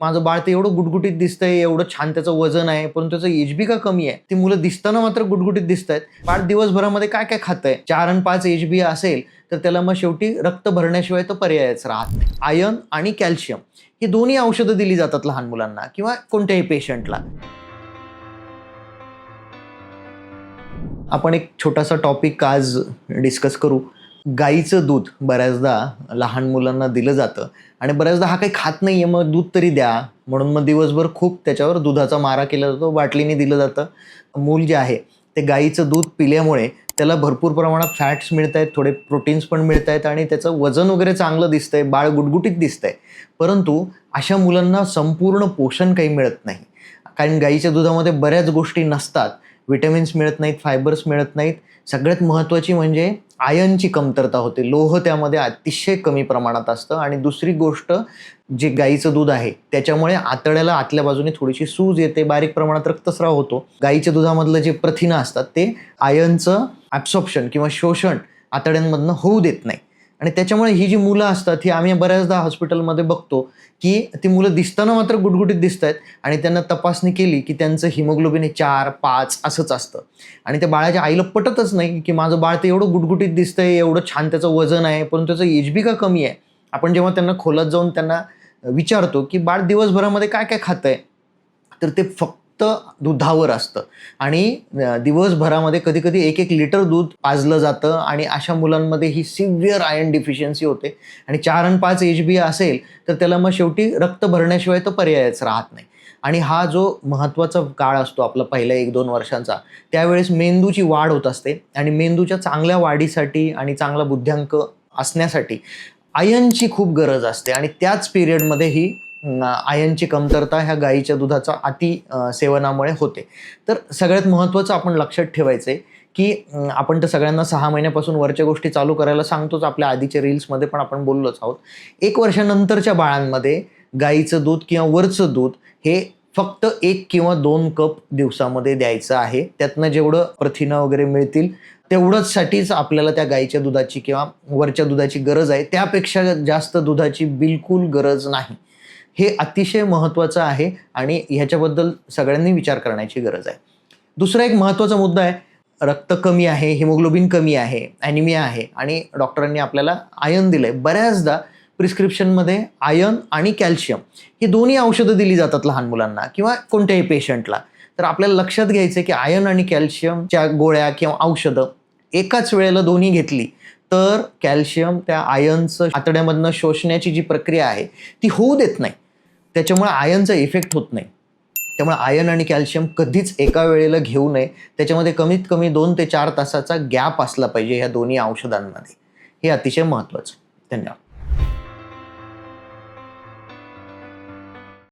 माझं बाळ तर एवढं गुटगुटीत दिसतंय, एवढं छान त्याचं वजन आहे, परंतु त्याचं एचबी का कमी आहे? ती मुलं दिसताना मात्र गुटगुटीत दिसतायत. बाळ दिवसभरामध्ये काय काय खातंय? 4 आणि 5 एचबी असेल, तर त्याला मग शेवटी रक्त भरण्याशिवाय तो पर्यायच राहत नाही. आयर्न आणि कॅल्शियम ही दोन्ही औषधं दिली जातात लहान मुलांना किंवा कोणत्याही पेशंटला. आपण एक छोटासा टॉपिक आज डिस्कस करू. गाईचं दूध बऱ्याचदा लहान मुलांना दिलं जातं आणि बऱ्याचदा हा काही खात नाहीये, मग दूध तरी द्या म्हणून मग दिवसभर खूप त्याच्यावर दुधाचा मारा केला जातो, बाटलीने दिलं जातं. मूल जे आहे ते गाईचं दूध पिल्यामुळे त्याला भरपूर प्रमाणात फॅट्स मिळत आहेत, थोडे प्रोटीन्स पण मिळत आहेत आणि त्याचं वजन वगैरे चांगलं दिसतंय, बाळ गुटगुटीत दिसतंय. परंतु अशा मुलांना संपूर्ण पोषण काही मिळत नाही, कारण गाईच्या दुधामध्ये बऱ्याच गोष्टी नसतात. विटॅमिन्स मिळत नाहीत, फायबर्स मिळत नाहीत. सगळ्यात महत्त्वाची म्हणजे आयर्नची कमतरता होते. लोह त्यामध्ये अतिशय कमी प्रमाणात असतं आणि दुसरी गोष्ट, जे गाईचं दूध आहे त्याच्यामुळे आतड्याला आतल्या बाजूने थोडीशी सूज येते, बारीक प्रमाणात रक्तस्राव होतो. गाईच्या दुधामधलं जे प्रथिनं असतात ते आयर्नचं ॲब्सॉर्प्शन किंवा शोषण आतड्यांमधनं होऊ देत नाही आणि त्याच्यामुळे ही जी मुलं असतात ही आम्ही बऱ्याचदा हॉस्पिटलमध्ये बघतो की ती मुलं दिसताना मात्र गुटगुटीत दिसत आहेत आणि त्यांना तपासणी केली की त्यांचं हिमोग्लोबिन हे 4-5 असंच असतं आणि त्या बाळाच्या आईला पटतच नाही की माझं बाळ तर एवढं गुटगुटीत दिसतंय, एवढं छान त्याचं वजन आहे, परंतु त्याचं एचबी का कमी आहे? आपण जेव्हा त्यांना खोलात जाऊन त्यांना विचारतो की बाळ दिवसभरामध्ये काय काय खातंय, तर ते फक्त दुधावर असतं आणि दिवसभरामध्ये कधी कधी 1-1 लिटर दूध पाजलं जातं आणि अशा मुलांमध्ये ही सिव्हिअर आयर्न डिफिशियन्सी होते आणि 4 आणि 5 एचबी असेल तर त्याला मग शेवटी रक्त भरण्याशिवाय तो पर्यायच राहत नाही. आणि हा जो महत्त्वाचा काळ असतो आपला पहिल्या 1-2 वर्षांचा, त्यावेळेस मेंदूची वाढ होत असते आणि मेंदूच्या चांगल्या वाढीसाठी आणि चांगला बुद्ध्यांक असण्यासाठी आयर्नची खूप गरज असते आणि त्याच पिरियडमध्ये ही आयर्नची कमतरता ह्या गाईच्या दुधाचा सेवनामुळे होते. तर सगळ्यात महत्त्वाचं आपण लक्षात ठेवायचं आहे की आपण तर सगळ्यांना 6 महिन्यापासून वरच्या गोष्टी चालू करायला सांगतोच, आपल्या आधीच्या रील्समध्ये पण आपण बोललोच आहोत. 1 वर्षानंतरच्या बाळांमध्ये गाईचं दूध किंवा वरचं दूध हे फक्त 1 किंवा 2 कप दिवसामध्ये द्यायचं आहे. त्यातनं जेवढं प्रथिनं वगैरे मिळतील तेवढंचसाठीच आपल्याला त्या गाईच्या दुधाची किंवा वरच्या दुधाची गरज आहे, त्यापेक्षा जास्त दुधाची बिलकुल गरज नाही. हे अतिशय महत्त्वाचं आहे आणि ह्याच्याबद्दल सगळ्यांनी विचार करण्याची गरज आहे. दुसरा एक महत्त्वाचा मुद्दा आहे, रक्त कमी आहे, हिमोग्लोबिन कमी आहे, ॲनिमिया आहे आणि डॉक्टरांनी आपल्याला आयर्न दिलंय. बऱ्याचदा प्रिस्क्रिप्शनमध्ये आयर्न आणि कॅल्शियम ही दोन्ही औषधं दिली जातात लहान मुलांना किंवा कोणत्याही पेशंटला. तर आपल्याला लक्षात घ्यायचं आहे की आयर्न आणि कॅल्शियमच्या गोळ्या किंवा औषधं एकाच वेळेला दोन्ही घेतली तर कॅल्शियम त्या आयर्नचं आतड्यामधनं शोषण्याची जी प्रक्रिया आहे ती होऊ देत नाही, त्याच्यामुळे आयर्नचा इफेक्ट होत नाही. त्यामुळे आयर्न आणि कॅल्शियम कधीच एका वेळेला घेऊ नये. त्याच्यामध्ये कमीत कमी 2 ते 4 तासाचा गॅप असला पाहिजे ह्या दोन्ही औषधांमध्ये. हे अतिशय महत्त्वाचं. धन्यवाद.